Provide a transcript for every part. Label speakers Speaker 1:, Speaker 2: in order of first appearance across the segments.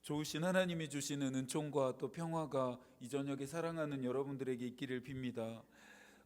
Speaker 1: 좋으신 하나님이 주시는 은총과 또 평화가 이 저녁에 사랑하는 여러분들에게 있기를 빕니다.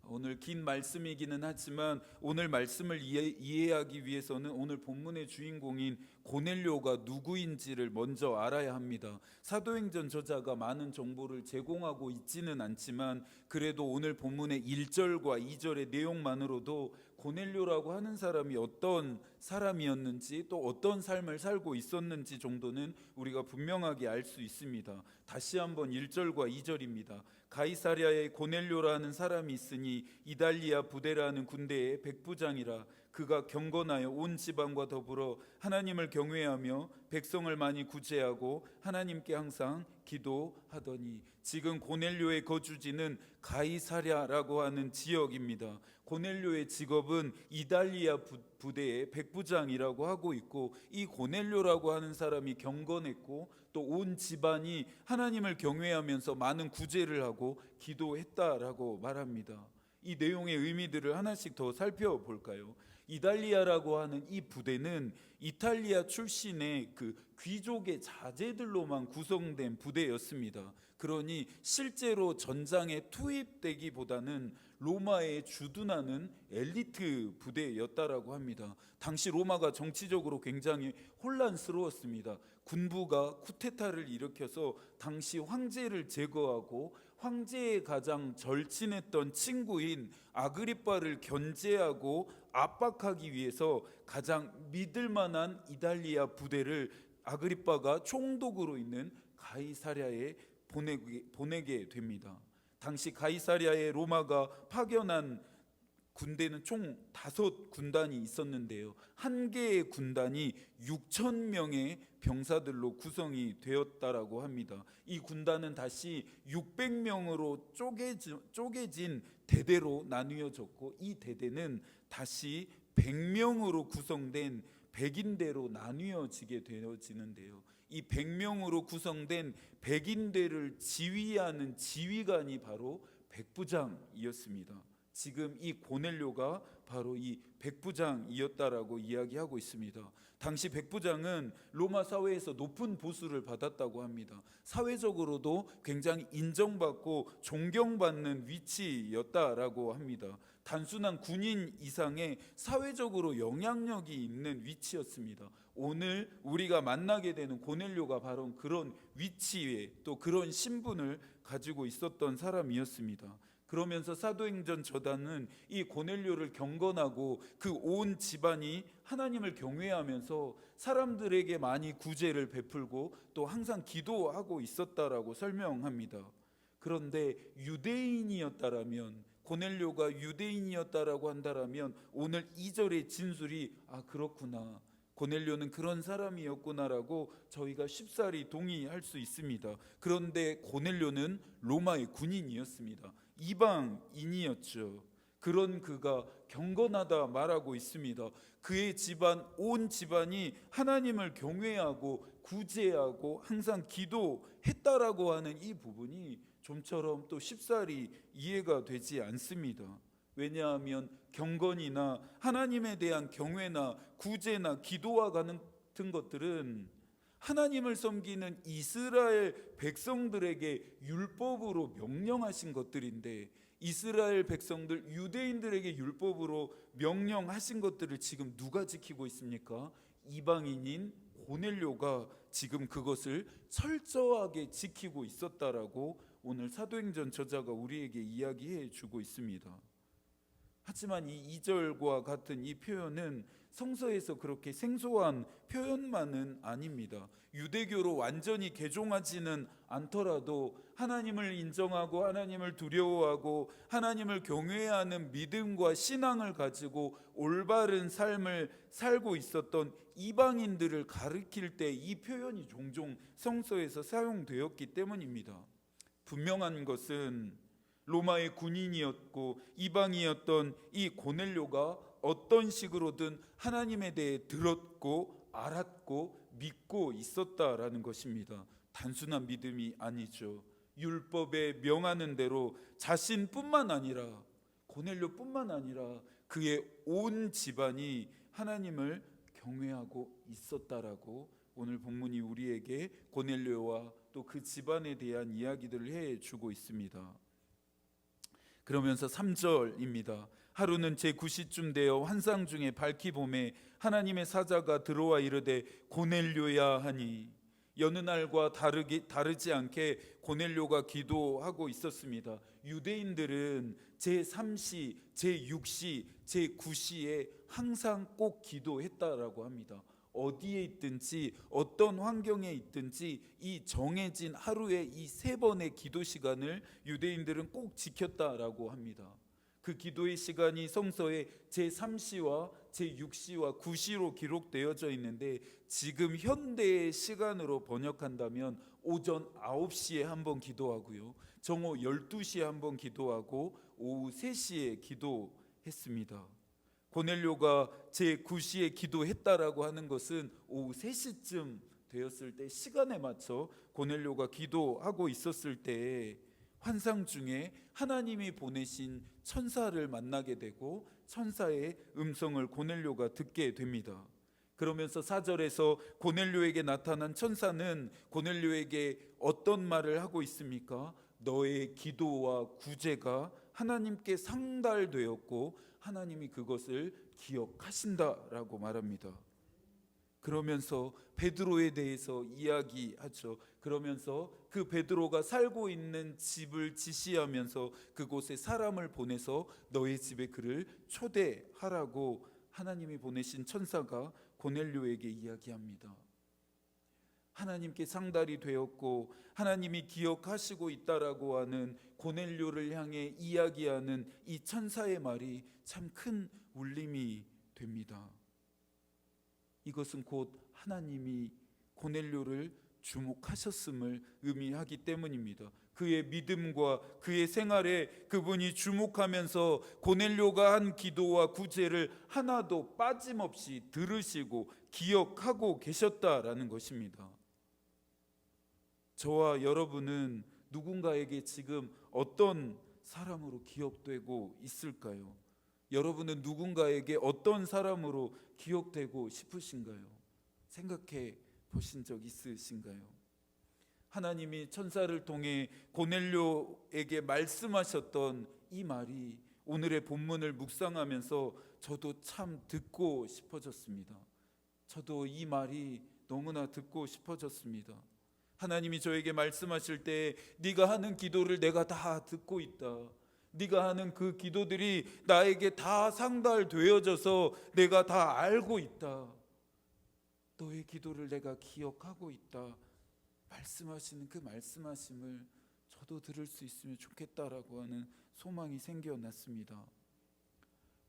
Speaker 1: 오늘 긴 말씀이기는 하지만 오늘 말씀을 이해하기 위해서는 오늘 본문의 주인공인 고넬료가 누구인지를 먼저 알아야 합니다. 사도행전 저자가 많은 정보를 제공하고 있지는 않지만 그래도 오늘 본문의 1절과 2절의 내용만으로도 고넬료라고 하는 사람이 어떤 사람이었는지 또 어떤 삶을 살고 있었는지 정도는 우리가 분명하게 알 수 있습니다. 다시 한번 1절과 2절입니다. 가이사랴에 고넬료라는 사람이 있으니 이달리아 부대라는 군대의 백부장이라. 그가 경건하여 온 지방과 더불어 하나님을 경외하며 백성을 많이 구제하고 하나님께 항상 기도하더니. 지금 고넬료의 거주지는 가이사랴라고 하는 지역입니다. 고넬료의 직업은 이달리아 부대의 백부장이라고 하고 있고, 이 고넬료라고 하는 사람이 경건했고 또 온 집안이 하나님을 경외하면서 많은 구제를 하고 기도했다라고 말합니다. 이 내용의 의미들을 하나씩 더 살펴볼까요? 이달리아라고 하는 이 부대는 이탈리아 출신의 그 귀족의 자제들로만 구성된 부대였습니다. 그러니 실제로 전장에 투입되기보다는 로마에 주둔하는 엘리트 부대였다라고 합니다. 당시 로마가 정치적으로 굉장히 혼란스러웠습니다. 군부가 쿠데타를 일으켜서 당시 황제를 제거하고 황제의 가장 절친했던 친구인 아그리빠를 견제하고 압박하기 위해서 가장 믿을 만한 이달리아 부대를 아그리빠가 총독으로 있는 가이사랴에 보내게 됩니다. 당시 가이사랴에 로마가 파견한 군대는 총 5군단이 있었는데요, 한 개의 군단이 6,000명의 병사들로 구성이 되었다라고 합니다. 이 군단은 다시 600명으로 쪼개진 대대로 나뉘어졌고, 이 대대는 다시 100명으로 구성된 백인대로 나뉘어지게 되어지는데요, 이 100명으로 구성된 백인대를 지휘하는 지휘관이 바로 백부장이었습니다. 지금 이 고넬료가 바로 이 백부장이었다라고 이야기하고 있습니다. 당시 백부장은 로마 사회에서 높은 보수를 받았다고 합니다. 사회적으로도 굉장히 인정받고 존경받는 위치였다라고 합니다. 단순한 군인 이상의 사회적으로 영향력이 있는 위치였습니다. 오늘 우리가 만나게 되는 고넬료가 바로 그런 위치에 또 그런 신분을 가지고 있었던 사람이었습니다. 그러면서 사도행전 저자는 이 고넬료를 경건하고 그 온 집안이 하나님을 경외하면서 사람들에게 많이 구제를 베풀고 또 항상 기도하고 있었다라고 설명합니다. 그런데 유대인이었다라면, 고넬료가 유대인이었다라고 한다라면 오늘 2절의 진술이 그렇구나, 고넬료는 그런 사람이었구나라고 저희가 쉽사리 동의할 수 있습니다. 그런데 고넬료는 로마의 군인이었습니다. 이방인이었죠. 그런 그가 경건하다 말하고 있습니다. 그의 집안, 온 집안이 하나님을 경외하고 구제하고 항상 기도했다라고 하는 이 부분이 좀처럼 또 쉽사리 이해가 되지 않습니다. 왜냐하면 경건이나 하나님에 대한 경외나 구제나 기도와 같은 것들은 하나님을 섬기는 이스라엘 백성들에게 율법으로 명령하신 것들인데, 이스라엘 백성들, 유대인들에게 율법으로 명령하신 것들을 지금 누가 지키고 있습니까? 이방인인 고넬료가 지금 그것을 철저하게 지키고 있었다라고 오늘 사도행전 저자가 우리에게 이야기해 주고 있습니다. 하지만 이 2절과 같은 이 표현은 성서에서 그렇게 생소한 표현만은 아닙니다. 유대교로 완전히 개종하지는 않더라도 하나님을 인정하고 하나님을 두려워하고 하나님을 경외하는 믿음과 신앙을 가지고 올바른 삶을 살고 있었던 이방인들을 가리킬 때 이 표현이 종종 성서에서 사용되었기 때문입니다. 분명한 것은 로마의 군인이었고 이방이었던 이 고넬료가 어떤 식으로든 하나님에 대해 들었고 알았고 믿고 있었다라는 것입니다. 단순한 믿음이 아니죠. 율법에 명하는 대로 자신뿐만 아니라, 고넬료뿐만 아니라 그의 온 집안이 하나님을 경외하고 있었다라고 오늘 본문이 우리에게 고넬료와 또 그 집안에 대한 이야기들을 해주고 있습니다. 그러면서 3절입니다. 하루는 제9시쯤 되어 환상 중에 밝히 봄에 하나님의 사자가 들어와 이르되 고넬료야 하니, 여느 날과 다르지 않게 고넬료가 기도하고 있었습니다. 유대인들은 제3시, 제6시, 제9시에 항상 꼭 기도했다라고 합니다. 어디에 있든지 어떤 환경에 있든지 이 정해진 하루에 이 3번의 기도 시간을 유대인들은 꼭 지켰다라고 합니다. 그 기도의 시간이 성서에 제3시와 제6시와 9시로 기록되어져 있는데, 지금 현대의 시간으로 번역한다면 오전 9시에 한번 기도하고요, 정오 12시에 한번 기도하고 오후 3시에 기도했습니다. 고넬료가 제9시에 기도했다라고 하는 것은 오후 3시쯤 되었을 때 시간에 맞춰 고넬료가 기도하고 있었을 때 환상 중에 하나님이 보내신 천사를 만나게 되고 천사의 음성을 고넬료가 듣게 됩니다. 그러면서 4절에서 고넬료에게 나타난 천사는 고넬료에게 어떤 말을 하고 있습니까? 너의 기도와 구제가 하나님께 상달되었고 하나님이 그것을 기억하신다라고 말합니다. 그러면서 베드로에 대해서 이야기하죠. 그러면서 그 베드로가 살고 있는 집을 지시하면서 그곳에 사람을 보내서 너의 집에 그를 초대하라고 하나님이 보내신 천사가 고넬료에게 이야기합니다. 하나님께 상달이 되었고 하나님이 기억하시고 있다라고 하는 고넬료를 향해 이야기하는 이 천사의 말이 참 큰 울림이 됩니다. 이것은 곧 하나님이 고넬료를 주목하셨음을 의미하기 때문입니다. 그의 믿음과 그의 생활에 그분이 주목하면서 고넬료가 한 기도와 구제를 하나도 빠짐없이 들으시고 기억하고 계셨다라는 것입니다. 저와 여러분은 누군가에게 지금 어떤 사람으로 기억되고 있을까요? 여러분은 누군가에게 어떤 사람으로 기억되고 싶으신가요? 생각해 보신 적 있으신가요? 하나님이 천사를 통해 고넬료에게 말씀하셨던 이 말이 오늘의 본문을 묵상하면서 저도 참 듣고 싶어졌습니다. 저도 이 말이 너무나 듣고 싶어졌습니다. 하나님이 저에게 말씀하실 때 네가 하는 기도를 내가 다 듣고 있다. 네가 하는 그 기도들이 나에게 다 상달되어져서 내가 다 알고 있다. 너의 기도를 내가 기억하고 있다. 말씀하시는 그 말씀하심을 저도 들을 수 있으면 좋겠다라고 하는 소망이 생겨났습니다.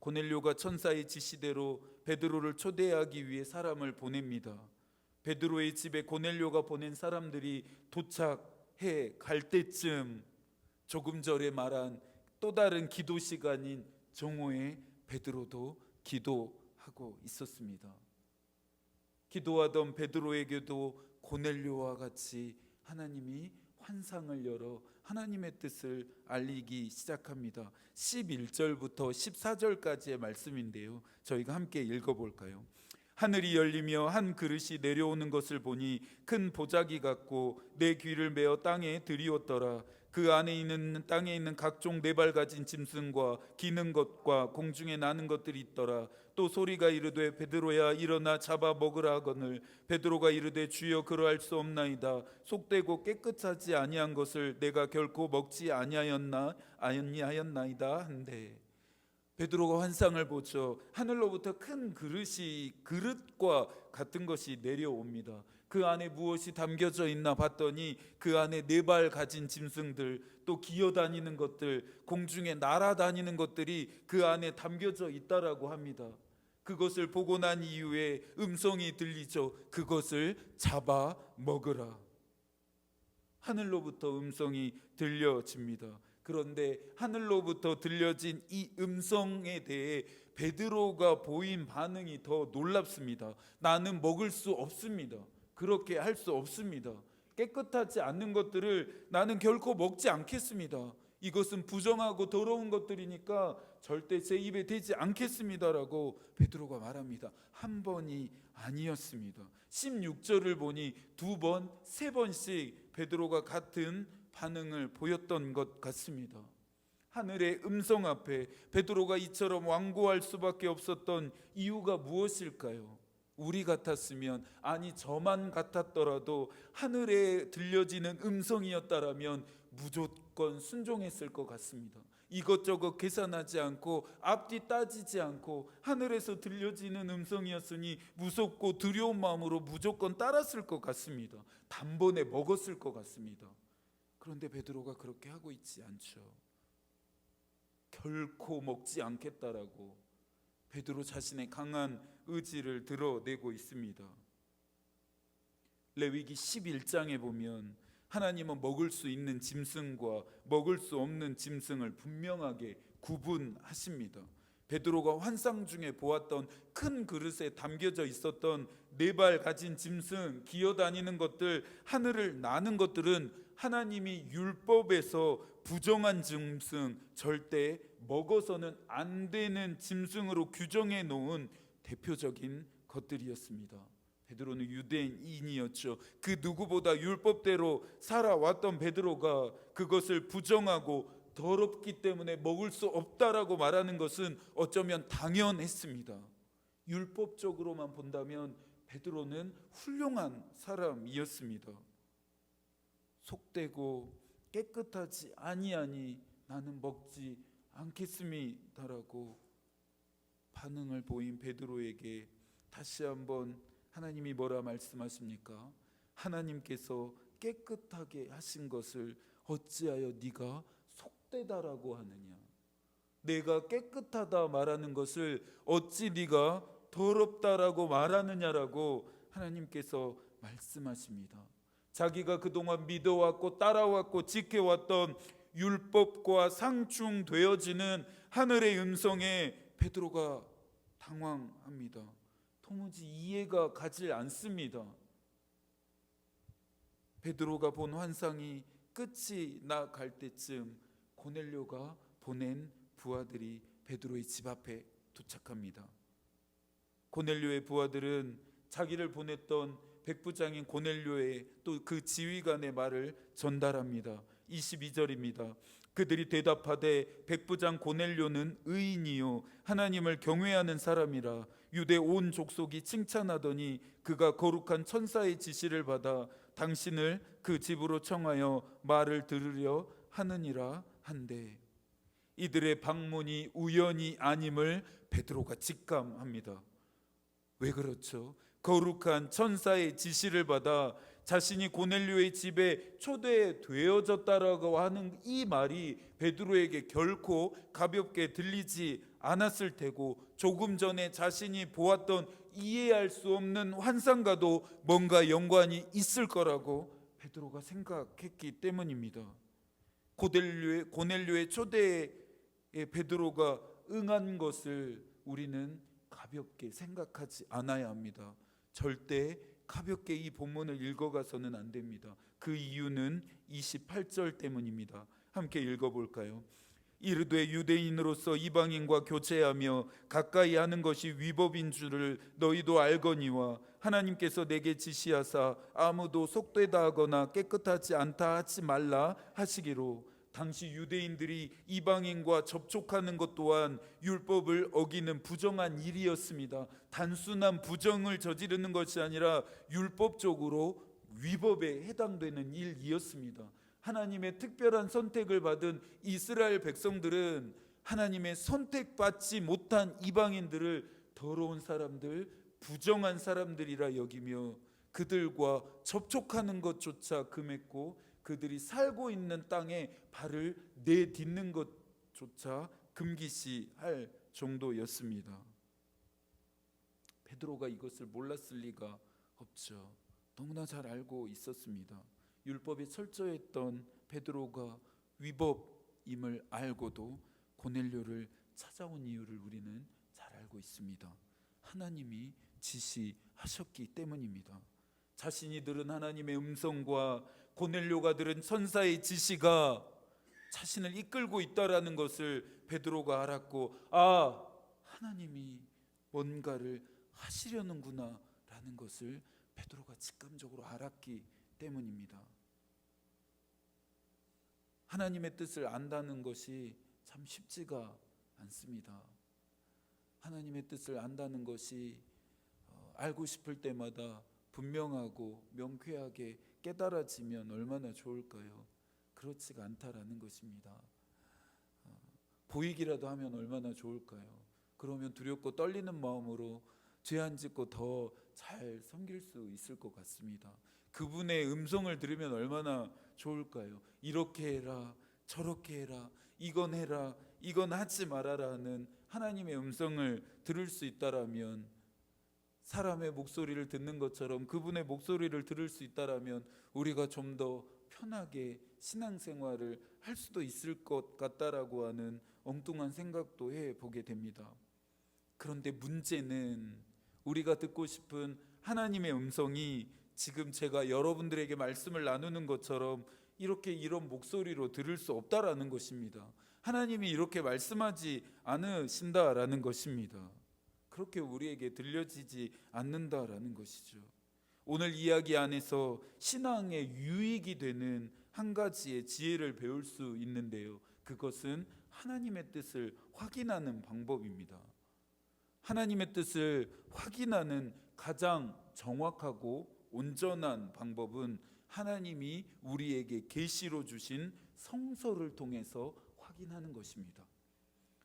Speaker 1: 고넬료가 천사의 지시대로 베드로를 초대하기 위해 사람을 보냅니다. 베드로의 집에 고넬료가 보낸 사람들이 도착해 갈 때쯤 조금 전에 말한 또 다른 기도 시간인 정오에 베드로도 기도하고 있었습니다. 기도하던 베드로에게도 고넬료와 같이 하나님이 환상을 열어 하나님의 뜻을 알리기 시작합니다. 11절부터 14절까지의 말씀인데요, 저희가 함께 읽어볼까요? 하늘이 열리며 한 그릇이 내려오는 것을 보니 큰 보자기 같고 내 귀를 메어 땅에 들이었더라. 그 안에 있는 땅에 있는 각종 네 발 가진 짐승과 기는 것과 공중에 나는 것들이 있더라. 또 소리가 이르되 베드로야 일어나 잡아 먹으라 하거늘 베드로가 이르되 주여 그러할 수 없나이다. 속되고 깨끗하지 아니한 것을 내가 결코 먹지 아니하였나이다 한데, 베드로가 환상을 보죠. 하늘로부터 큰 그릇과 같은 것이 내려옵니다. 그 안에 무엇이 담겨져 있나 봤더니 그 안에 네 발 가진 짐승들, 또 기어다니는 것들, 공중에 날아다니는 것들이 그 안에 담겨져 있다라고 합니다. 그것을 보고 난 이후에 음성이 들리죠. 그것을 잡아 먹으라. 하늘로부터 음성이 들려집니다. 그런데 하늘로부터 들려진 이 음성에 대해 베드로가 보인 반응이 더 놀랍습니다. 나는 먹을 수 없습니다. 그렇게 할 수 없습니다. 깨끗하지 않는 것들을 나는 결코 먹지 않겠습니다. 이것은 부정하고 더러운 것들이니까 절대 제 입에 대지 않겠습니다라고 베드로가 말합니다. 한 번이 아니었습니다. 16절을 보니 두 번, 세 번씩 베드로가 같은 반응을 보였던 것 같습니다. 하늘의 음성 앞에 베드로가 이처럼 완고할 수밖에 없었던 이유가 무엇일까요? 우리 같았으면, 아니 저만 같았더라도 하늘에 들려지는 음성이었다라면 무조건 순종했을 것 같습니다. 이것저것 계산하지 않고 앞뒤 따지지 않고 하늘에서 들려지는 음성이었으니 무섭고 두려운 마음으로 무조건 따랐을 것 같습니다. 단번에 먹었을 것 같습니다. 그런데 베드로가 그렇게 하고 있지 않죠. 결코 먹지 않겠다라고 베드로 자신의 강한 의지를 드러내고 있습니다. 레위기 11장에 보면 하나님은 먹을 수 있는 짐승과 먹을 수 없는 짐승을 분명하게 구분하십니다. 베드로가 환상 중에 보았던 큰 그릇에 담겨져 있었던 4발 가진 짐승, 기어다니는 것들, 하늘을 나는 것들은 하나님이 율법에서 부정한 짐승, 절대 먹어서는 안 되는 짐승으로 규정해 놓은 대표적인 것들이었습니다. 베드로는 유대인이었죠. 그 누구보다 율법대로 살아왔던 베드로가 그것을 부정하고 더럽기 때문에 먹을 수 없다라고 말하는 것은 어쩌면 당연했습니다. 율법적으로만 본다면 베드로는 훌륭한 사람이었습니다. 속되고 깨끗하지 아니하니 나는 먹지 않겠습니다라고 반응을 보인 베드로에게 다시 한번 하나님이 뭐라 말씀하십니까? 하나님께서 깨끗하게 하신 것을 어찌하여 네가 속되다라고 하느냐? 내가 깨끗하다 말하는 것을 어찌 네가 더럽다라고 말하느냐라고 하나님께서 말씀하십니다. 자기가 그동안 믿어왔고 따라왔고 지켜왔던 율법과 상충되어지는 하늘의 음성에 베드로가 당황합니다. 도무지 이해가 가지 않습니다. 베드로가 본 환상이 끝이 나갈 때쯤 고넬료가 보낸 부하들이 베드로의 집 앞에 도착합니다. 고넬료의 부하들은 자기를 보냈던 백부장인 고넬료의 또 그 지휘관의 말을 전달합니다. 22절입니다. 그들이 대답하되 백부장 고넬료는 의인이요 하나님을 경외하는 사람이라 유대 온 족속이 칭찬하더니 그가 거룩한 천사의 지시를 받아 당신을 그 집으로 청하여 말을 들으려 하느니라 한데, 이들의 방문이 우연이 아님을 베드로가 직감합니다. 왜 그렇죠? 거룩한 천사의 지시를 받아 자신이 고넬료의 집에 초대되어졌다라고 하는 이 말이 베드로에게 결코 가볍게 들리지 않았을 테고, 조금 전에 자신이 보았던 이해할 수 없는 환상과도 뭔가 연관이 있을 거라고 베드로가 생각했기 때문입니다. 고넬료의 초대에 베드로가 응한 것을 우리는 가볍게 생각하지 않아야 합니다. 절대 가볍게 이 본문을 읽어가서는 안 됩니다. 그 이유는 28절 때문입니다. 함께 읽어볼까요? 이르되 유대인으로서 이방인과 교제하며 가까이 하는 것이 위법인 줄을 너희도 알거니와 하나님께서 내게 지시하사 아무도 속되다 하거나 깨끗하지 않다 하지 말라 하시기로, 당시 유대인들이 이방인과 접촉하는 것 또한 율법을 어기는 부정한 일이었습니다. 단순한 부정을 저지르는 것이 아니라 율법적으로 위법에 해당되는 일이었습니다. 하나님의 특별한 선택을 받은 이스라엘 백성들은 하나님의 선택받지 못한 이방인들을 더러운 사람들, 부정한 사람들이라 여기며 그들과 접촉하는 것조차 금했고 그들이 살고 있는 땅에 발을 내딛는 것조차 금기시할 정도였습니다. 베드로가 이것을 몰랐을 리가 없죠. 너무나 잘 알고 있었습니다. 율법에 철저했던 베드로가 위법임을 알고도 고넬료를 찾아온 이유를 우리는 잘 알고 있습니다. 하나님이 지시하셨기 때문입니다. 자신이 들은 하나님의 음성과 고넬료가 들은 천사의 지시가 자신을 이끌고 있다라는 것을 베드로가 알았고, 하나님이 뭔가를 하시려는구나 라는 것을 베드로가 직감적으로 알았기 때문입니다. 하나님의 뜻을 안다는 것이 참 쉽지가 않습니다. 하나님의 뜻을 안다는 것이 알고 싶을 때마다 분명하고 명쾌하게 깨달아지면 얼마나 좋을까요? 그렇지가 않다라는 것입니다. 보이기라도 하면 얼마나 좋을까요? 그러면 두렵고 떨리는 마음으로 죄 안 짓고 더 잘 섬길 수 있을 것 같습니다. 그분의 음성을 들으면 얼마나 좋을까요? 이렇게 해라, 저렇게 해라, 이건 해라, 이건 하지 말아라는 하나님의 음성을 들을 수 있다라면, 사람의 목소리를 듣는 것처럼 그분의 목소리를 들을 수 있다라면 우리가 좀 더 편하게 신앙생활을 할 수도 있을 것 같다라고 하는 엉뚱한 생각도 해보게 됩니다. 그런데 문제는 우리가 듣고 싶은 하나님의 음성이 지금 제가 여러분들에게 말씀을 나누는 것처럼 이렇게 이런 목소리로 들을 수 없다라는 것입니다. 하나님이 이렇게 말씀하지 않으신다라는 것입니다. 그렇게 우리에게 들려지지 않는다라는 것이죠. 오늘 이야기 안에서 신앙의 유익이 되는 한 가지의 지혜를 배울 수 있는데요, 그것은 하나님의 뜻을 확인하는 방법입니다. 하나님의 뜻을 확인하는 가장 정확하고 온전한 방법은 하나님이 우리에게 계시로 주신 성서를 통해서 확인하는 것입니다.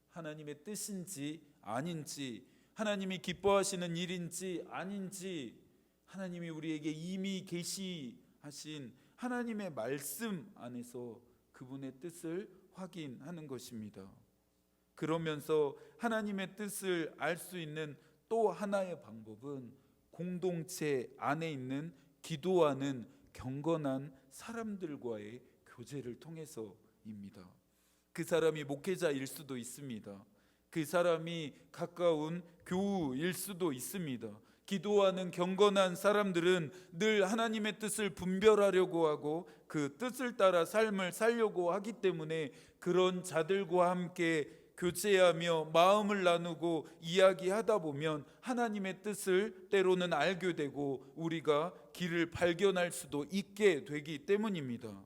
Speaker 1: 하나님의 뜻인지 아닌지, 하나님이 기뻐하시는 일인지 아닌지, 하나님이 우리에게 이미 계시하신 하나님의 말씀 안에서 그분의 뜻을 확인하는 것입니다. 그러면서 하나님의 뜻을 알 수 있는 또 하나의 방법은 공동체 안에 있는 기도하는 경건한 사람들과의 교제를 통해서입니다. 그 사람이 목회자일 수도 있습니다. 그 사람이 가까운 교우일 수도 있습니다. 기도하는 경건한 사람들은 늘 하나님의 뜻을 분별하려고 하고 그 뜻을 따라 삶을 살려고 하기 때문에 그런 자들과 함께 교제하며 마음을 나누고 이야기하다 보면 하나님의 뜻을 때로는 알게 되고 우리가 길을 발견할 수도 있게 되기 때문입니다.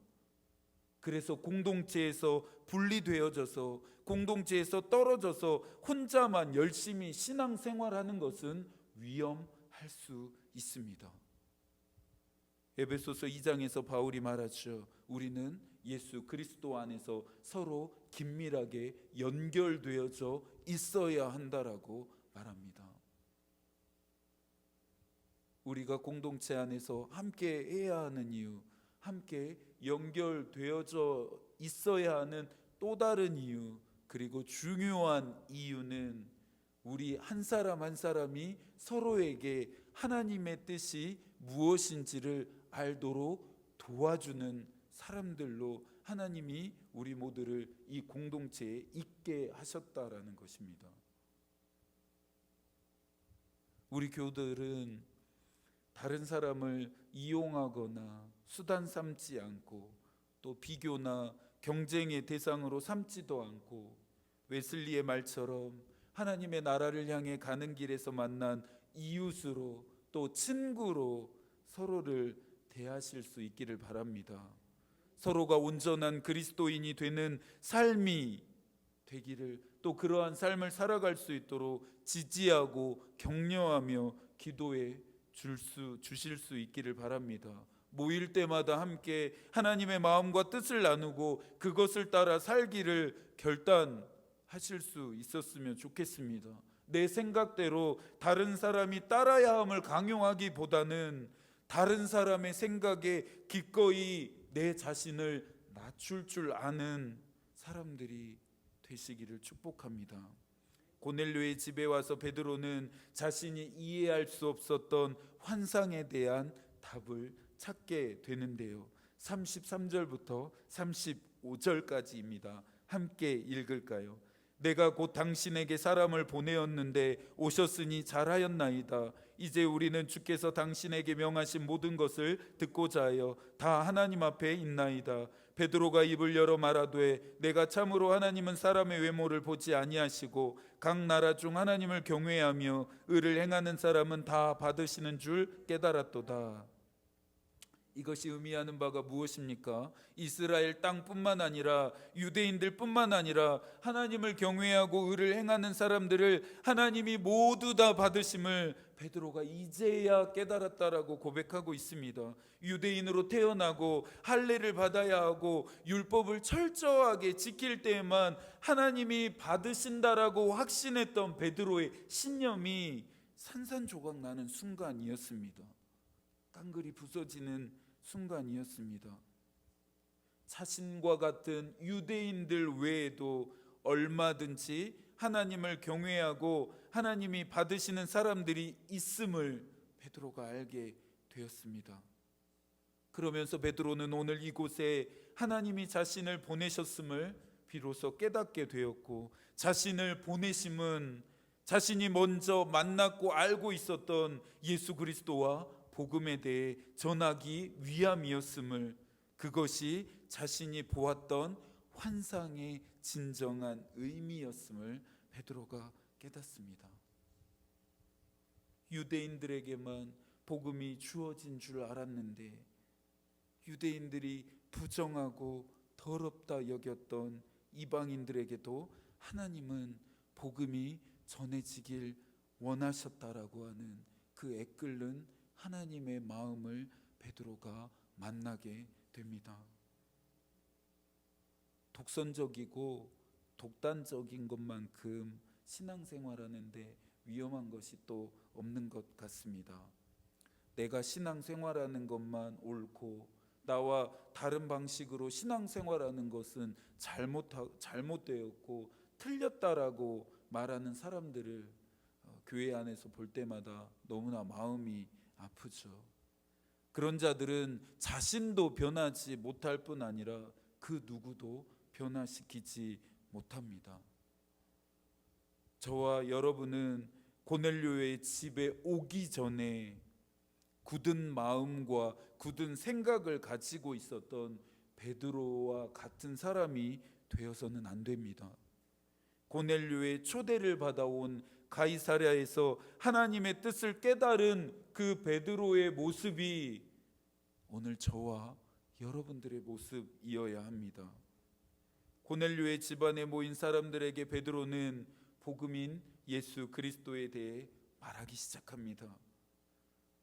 Speaker 1: 그래서 공동체에서 분리되어져서, 공동체에서 떨어져서 혼자만 열심히 신앙생활하는 것은 위험할 수 있습니다. 에베소서 2장에서 바울이 말하죠. 우리는 예수 그리스도 안에서 서로 긴밀하게 연결되어져 있어야 한다라고 말합니다. 우리가 공동체 안에서 함께 해야 하는 이유, 함께 연결되어져 있어야 하는 또 다른 이유, 그리고 중요한 이유는 우리 한 사람 한 사람이 서로에게 하나님의 뜻이 무엇인지를 알도록 도와주는 사람들로 하나님이 우리 모두를 이 공동체에 있게 하셨다라는 것입니다. 우리 교우들은 다른 사람을 이용하거나 수단 삼지 않고 또 비교나 경쟁의 대상으로 삼지도 않고 웨슬리의 말처럼 하나님의 나라를 향해 가는 길에서 만난 이웃으로 또 친구로 서로를 대하실 수 있기를 바랍니다. 서로가 온전한 그리스도인이 되는 삶이 되기를, 또 그러한 삶을 살아갈 수 있도록 지지하고 격려하며 기도해 주실 수 있기를 바랍니다. 모일 때마다 함께 하나님의 마음과 뜻을 나누고 그것을 따라 살기를 결단하실 수 있었으면 좋겠습니다. 내 생각대로 다른 사람이 따라야 함을 강요하기보다는 다른 사람의 생각에 기꺼이 내 자신을 낮출 줄 아는 사람들이 되시기를 축복합니다. 고넬료의 집에 와서 베드로는 자신이 이해할 수 없었던 환상에 대한 답을 찾게 되는데요, 33절부터 35절까지입니다. 함께 읽을까요? 내가 곧 당신에게 사람을 보내었는데 오셨으니 잘하였나이다. 이제 우리는 주께서 당신에게 명하신 모든 것을 듣고자 하여 다 하나님 앞에 있나이다. 베드로가 입을 열어 말하되 내가 참으로 하나님은 사람의 외모를 보지 아니하시고 각 나라 중 하나님을 경외하며 의를 행하는 사람은 다 받으시는 줄 깨달았도다. 이것이 의미하는 바가 무엇입니까? 이스라엘 땅뿐만 아니라 유대인들뿐만 아니라 하나님을 경외하고 의를 행하는 사람들을 하나님이 모두 다 받으심을 베드로가 이제야 깨달았다라고 고백하고 있습니다. 유대인으로 태어나고 할례를 받아야 하고 율법을 철저하게 지킬 때에만 하나님이 받으신다라고 확신했던 베드로의 신념이 산산조각 나는 순간이었습니다. 깡그리 부서지는 순간이었습니다. 자신과 같은 유대인들 외에도 얼마든지 하나님을 경외하고 하나님이 받으시는 사람들이 있음을 베드로가 알게 되었습니다. 그러면서 베드로는 오늘 이곳에 하나님이 자신을 보내셨음을 비로소 깨닫게 되었고, 자신을 보내심은 자신이 먼저 만났고 알고 있었던 예수 그리스도와 복음에 대해 전하기 위함이었음을, 그것이 자신이 보았던 환상의 진정한 의미였음을 베드로가 깨닫습니다. 유대인들에게만 복음이 주어진 줄 알았는데 유대인들이 부정하고 더럽다 여겼던 이방인들에게도 하나님은 복음이 전해지길 원하셨다라고 하는 그 애끓는 하나님의 마음을 베드로가 만나게 됩니다. 독선적이고 독단적인 것만큼 신앙생활하는데 위험한 것이 또 없는 것 같습니다. 내가 신앙생활하는 것만 옳고 나와 다른 방식으로 신앙생활하는 것은 잘못되었고 틀렸다라고 말하는 사람들을 교회 안에서 볼 때마다 너무나 마음이 아프죠. 그런 자들은 자신도 변하지 못할 뿐 아니라 그 누구도 변화시키지 못합니다. 저와 여러분은 고넬료의 집에 오기 전에 굳은 마음과 굳은 생각을 가지고 있었던 베드로와 같은 사람이 되어서는 안 됩니다. 고넬료의 초대를 받아온 가이사랴에서 하나님의 뜻을 깨달은 그 베드로의 모습이 오늘 저와 여러분들의 모습이어야 합니다. 고넬료의 집안에 모인 사람들에게 베드로는 복음인 예수 그리스도에 대해 말하기 시작합니다.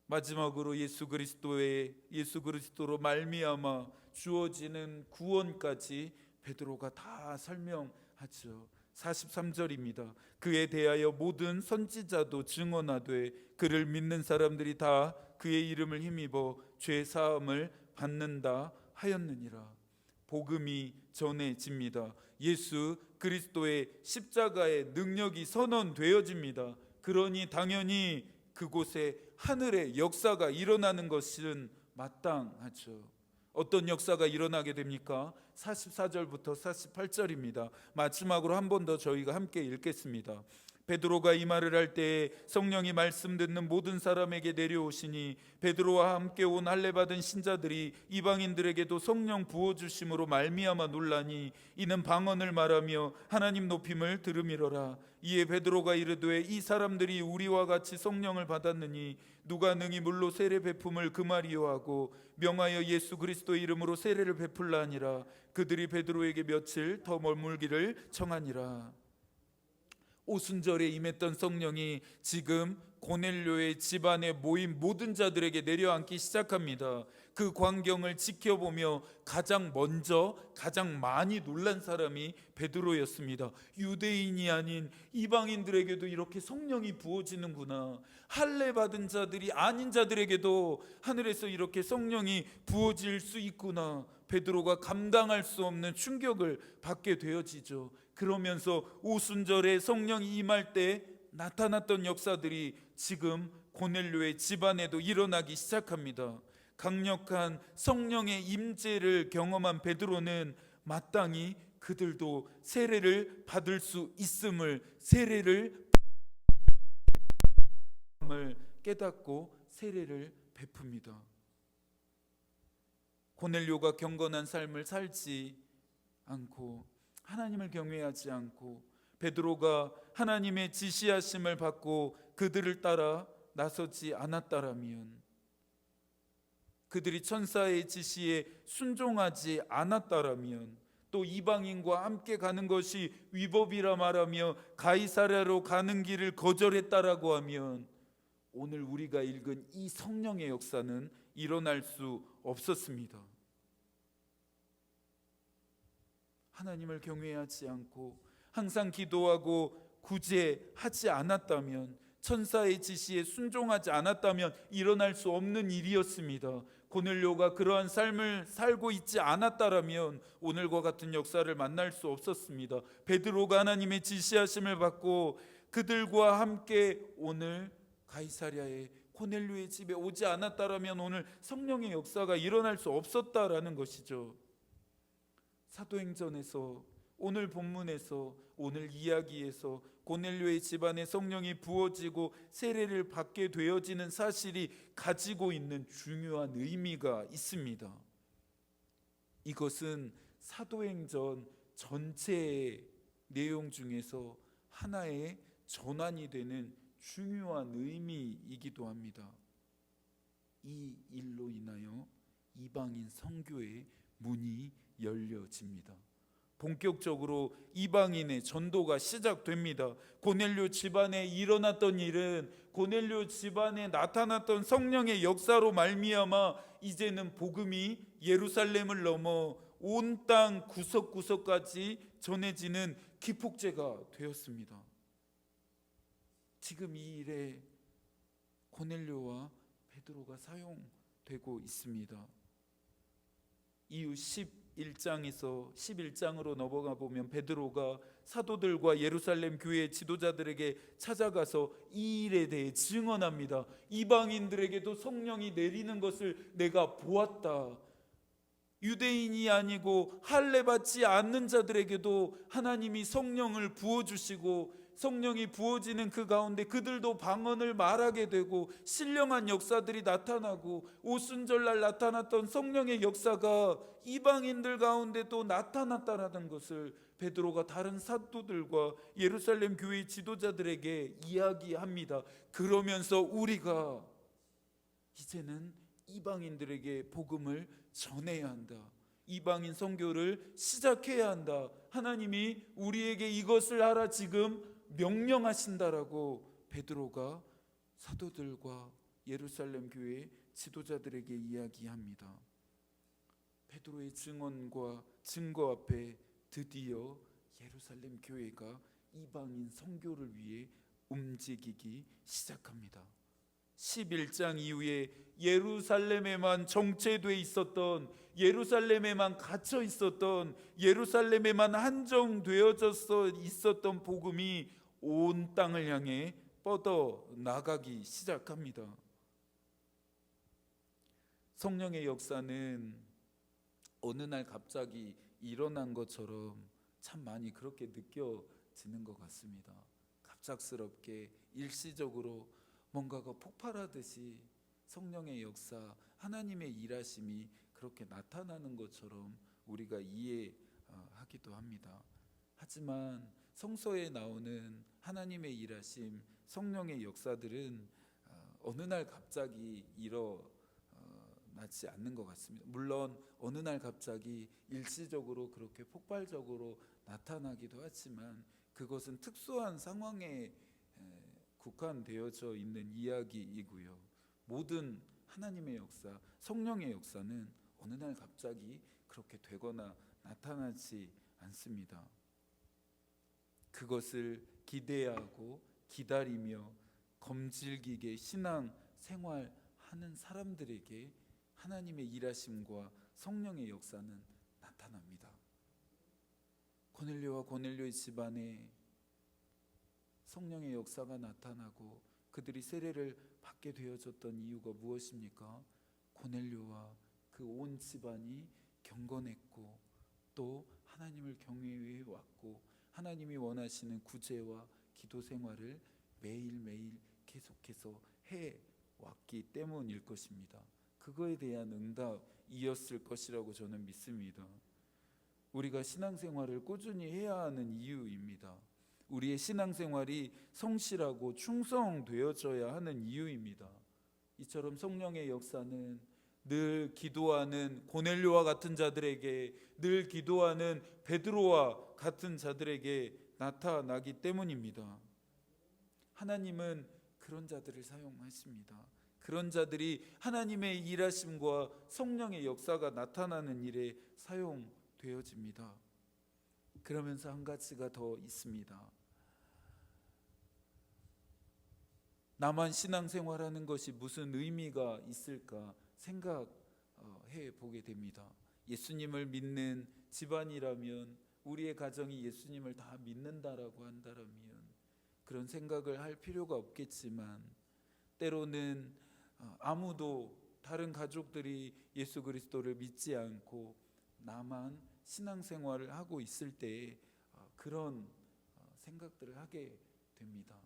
Speaker 1: 마지막으로 예수 그리스도로 말미암아 주어지는 구원까지 베드로가 다 설명하죠. 43절입니다. 그에 대하여 모든 선지자도 증언하되 그를 믿는 사람들이 다 그의 이름을 힘입어 죄 사함을 받는다 하였느니라. 복음이 전해집니다. 예수 그리스도의 십자가의 능력이 선언되어집니다. 그러니 당연히 그곳에 하늘의 역사가 일어나는 것은 마땅하죠. 어떤 역사가 일어나게 됩니까? 44절부터 48절입니다. 마지막으로 한 번 더 저희가 함께 읽겠습니다. 베드로가 이 말을 할 때에 성령이 말씀 듣는 모든 사람에게 내려오시니 베드로와 함께 온 할례 받은 신자들이 이방인들에게도 성령 부어 주심으로 말미암아 놀라니 이는 방언을 말하며 하나님 높임을 들음이로라. 이에 베드로가 이르되 이 사람들이 우리와 같이 성령을 받았느니 누가 능히 물로 세례 베품을 금하리요 하고 명하여 예수 그리스도의 이름으로 세례를 베풀라 하니라. 그들이 베드로에게 며칠 더 머물기를 청하니라. 오순절에 임했던 성령이 지금 고넬료의 집안에 모인 모든 자들에게 내려앉기 시작합니다. 그 광경을 지켜보며 가장 먼저 가장 많이 놀란 사람이 베드로였습니다. 유대인이 아닌 이방인들에게도 이렇게 성령이 부어지는구나. 할례 받은 자들이 아닌 자들에게도 하늘에서 이렇게 성령이 부어질 수 있구나. 베드로가 감당할 수 없는 충격을 받게 되어지죠. 그러면서 오순절에 성령이 임할 때 나타났던 역사들이 지금 고넬료의 집안에도 일어나기 시작합니다. 강력한 성령의 임재를 경험한 베드로는 마땅히 그들도 세례를 받을 수 있음을 깨닫고 세례를 베풉니다. 고넬료가 경건한 삶을 살지 않고 하나님을 경외하지 않고 베드로가 하나님의 지시하심을 받고 그들을 따라 나서지 않았다라면, 그들이 천사의 지시에 순종하지 않았다라면, 또 이방인과 함께 가는 것이 위법이라 말하며 가이사랴로 가는 길을 거절했다라고 하면 오늘 우리가 읽은 이 성령의 역사는 일어날 수 없었습니다. 하나님을 경외하지 않고 항상 기도하고 구제하지 않았다면, 천사의 지시에 순종하지 않았다면 일어날 수 없는 일이었습니다. 고넬료가 그러한 삶을 살고 있지 않았다라면 오늘과 같은 역사를 만날 수 없었습니다. 베드로가 하나님의 지시하심을 받고 그들과 함께 오늘 가이사랴의 고넬료의 집에 오지 않았다라면 오늘 성령의 역사가 일어날 수 없었다라는 것이죠. 사도행전에서, 오늘 본문에서, 오늘 이야기에서 고넬료의 집안에 성령이 부어지고 세례를 받게 되어지는 사실이 가지고 있는 중요한 의미가 있습니다. 이것은 사도행전 전체의 내용 중에서 하나의 전환이 되는 중요한 의미이기도 합니다. 이 일로 인하여 이방인 선교의 문이 열려집니다. 본격적으로 이방인의 전도가 시작됩니다. 고넬료 집안에 일어났던 일은, 고넬료 집안에 나타났던 성령의 역사로 말미암아 이제는 복음이 예루살렘을 넘어 온 땅 구석구석까지 전해지는 기폭제가 되었습니다. 지금 이 일에 고넬료와 베드로가 사용되고 있습니다. 이후 11장에서 11장으로 넘어가 보면 베드로가 사도들과 예루살렘 교회 지도자들에게 찾아가서 이 일에 대해 증언합니다. 이방인들에게도 성령이 내리는 것을 내가 보았다. 유대인이 아니고 할례 받지 않는 자들에게도 하나님이 성령을 부어주시고, 성령이 부어지는 그 가운데 그들도 방언을 말하게 되고 신령한 역사들이 나타나고, 오순절날 나타났던 성령의 역사가 이방인들 가운데 또 나타났다라는 것을 베드로가 다른 사도들과 예루살렘 교회 지도자들에게 이야기합니다. 그러면서 우리가 이제는 이방인들에게 복음을 전해야 한다. 이방인 선교를 시작해야 한다. 하나님이 우리에게 이것을 하라 지금 명령하신다라고 베드로가 사도들과 예루살렘 교회 지도자들에게 이야기합니다. 베드로의 증언과 증거 앞에 드디어 예루살렘 교회가 이방인 선교를 위해 움직이기 시작합니다. 11장 이후에 예루살렘에만 정체되어 있었던, 예루살렘에만 갇혀 있었던, 예루살렘에만 한정되어져 있었던 복음이 온 땅을 향해 뻗어 나가기 시작합니다. 성령의 역사는 어느 날 갑자기 일어난 것처럼 참 많이 그렇게 느껴지는 것 같습니다. 갑작스럽게 일시적으로 뭔가가 폭발하듯이 성령의 역사, 하나님의 일하심이 그렇게 나타나는 것처럼 우리가 이해하기도 합니다. 하지만 성서에 나오는 하나님의 일하심, 성령의 역사들은 어느 날 갑자기 일어나지 않는 것 같습니다. 물론 어느 날 갑자기 일시적으로 그렇게 폭발적으로 나타나기도 하지만 그것은 특수한 상황에 국한되어져 있는 이야기이고요. 모든 하나님의 역사, 성령의 역사는 어느 날 갑자기 그렇게 되거나 나타나지 않습니다. 그것을 기대하고 기다리며 검질기게 신앙 생활하는 사람들에게 하나님의 일하심과 성령의 역사는 나타납니다. 고넬료와 고넬료의 집안에 성령의 역사가 나타나고 그들이 세례를 받게 되어졌던 이유가 무엇입니까? 고넬료와 그 온 집안이 경건했고 또 하나님을 경외해 왔고 하나님이 원하시는 구제와 기도 생활을 매일매일 계속해서 해 왔기 때문일 것입니다. 그거에 대한 응답이었을 것이라고 저는 믿습니다. 우리가 신앙생활을 꾸준히 해야 하는 이유입니다. 우리의 신앙생활이 성실하고 충성되어져야 하는 이유입니다. 이처럼 성령의 역사는 늘 기도하는 고넬료와 같은 자들에게, 늘 기도하는 베드로와 같은 자들에게 나타나기 때문입니다. 하나님은 그런 자들을 사용하십니다. 그런 자들이 하나님의 일하심과 성령의 역사가 나타나는 일에 사용되어집니다. 그러면서 한 가지가 더 있습니다. 나만 신앙생활하는 것이 무슨 의미가 있을까 생각해 보게 됩니다. 예수님을 믿는 집안이라면, 우리의 가정이 예수님을 다 믿는다라고 한다면 그런 생각을 할 필요가 없겠지만, 때로는 아무도 다른 가족들이 예수 그리스도를 믿지 않고 나만 신앙생활을 하고 있을 때 그런 생각들을 하게 됩니다.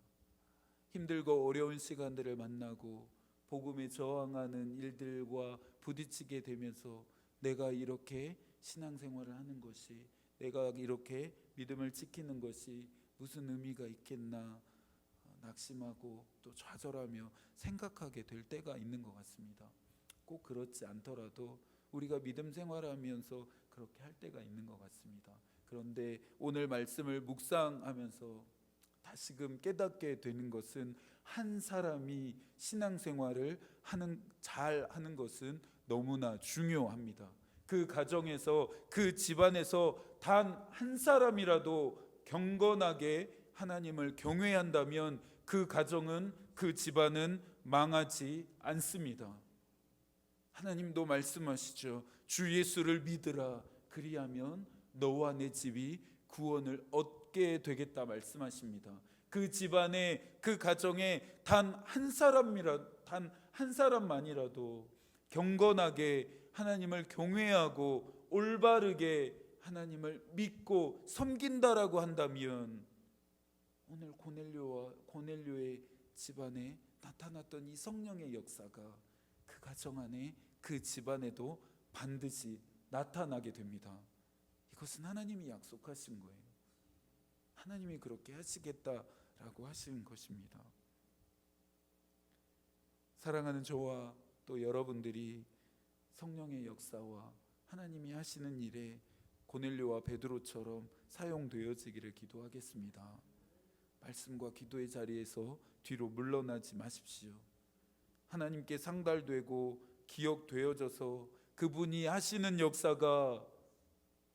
Speaker 1: 힘들고 어려운 시간들을 만나고 복음에 저항하는 일들과 부딪히게 되면서 내가 이렇게 신앙생활을 하는 것이, 내가 이렇게 믿음을 지키는 것이 무슨 의미가 있겠나 낙심하고 또 좌절하며 생각하게 될 때가 있는 것 같습니다. 꼭 그렇지 않더라도 우리가 믿음 생활하면서 그렇게 할 때가 있는 것 같습니다. 그런데 오늘 말씀을 묵상하면서 다시금 깨닫게 되는 것은, 한 사람이 신앙생활을 잘 하는 것은 너무나 중요합니다. 그 가정에서, 그 집안에서 단 한 사람이라도 경건하게 하나님을 경외한다면 그 가정은, 그 집안은 망하지 않습니다. 하나님도 말씀하시죠. 주 예수를 믿으라, 그리하면 너와 내 집이 구원을 얻게 되겠다 말씀하십니다. 그 집안에, 그 가정에 단 한 사람만이라도 경건하게 하나님을 경외하고 올바르게 하나님을 믿고 섬긴다라고 한다면, 오늘 고넬료의 집안에 나타났던 이 성령의 역사가 그 가정 안에, 그 집안에도 반드시 나타나게 됩니다. 이것은 하나님이 약속하신 거예요. 하나님이 그렇게 하시겠다라고 하신 것입니다. 사랑하는 저와 또 여러분들이 성령의 역사와 하나님이 하시는 일에 고넬료와 베드로처럼 사용되어지기를 기도하겠습니다. 말씀과 기도의 자리에서 뒤로 물러나지 마십시오. 하나님께 상달되고 기억되어져서 그분이 하시는 역사가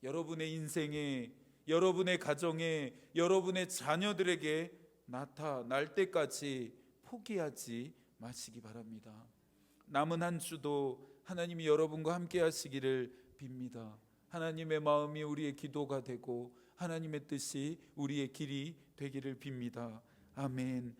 Speaker 1: 여러분의 인생에, 여러분의 가정에, 여러분의 자녀들에게 나타날 때까지 포기하지 마시기 바랍니다. 남은 한 주도 하나님이 여러분과 함께 하시기를 빕니다. 하나님의 마음이 우리의 기도가 되고 하나님의 뜻이 우리의 길이 되기를 빕니다. 아멘.